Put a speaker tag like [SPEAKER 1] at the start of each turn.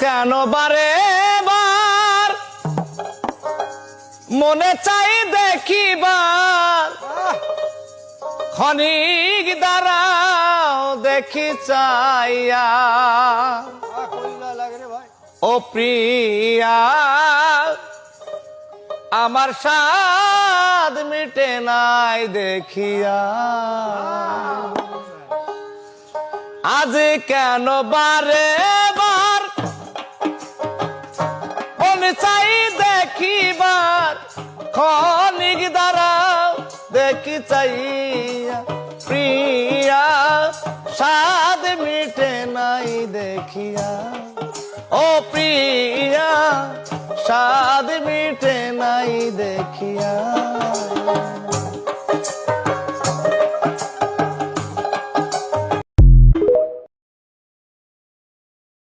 [SPEAKER 1] কেন বারে বার মনে চাই দেখিবার, ক্ষণিক দাঁড়াও দেখি চাইয়া। ও প্রিয়া আমার সাদ মিটে নাই দেখিয়া, আজ কেন বারে বার মনে চাই দেখিবার, ক্ষণিক দাঁড়াও দেখি চাইয়া। প্রিয়া সাদ মিটে নাই দেখিয়া, ও প্রিয়া সাদ মিটে নাই দেখিয়া।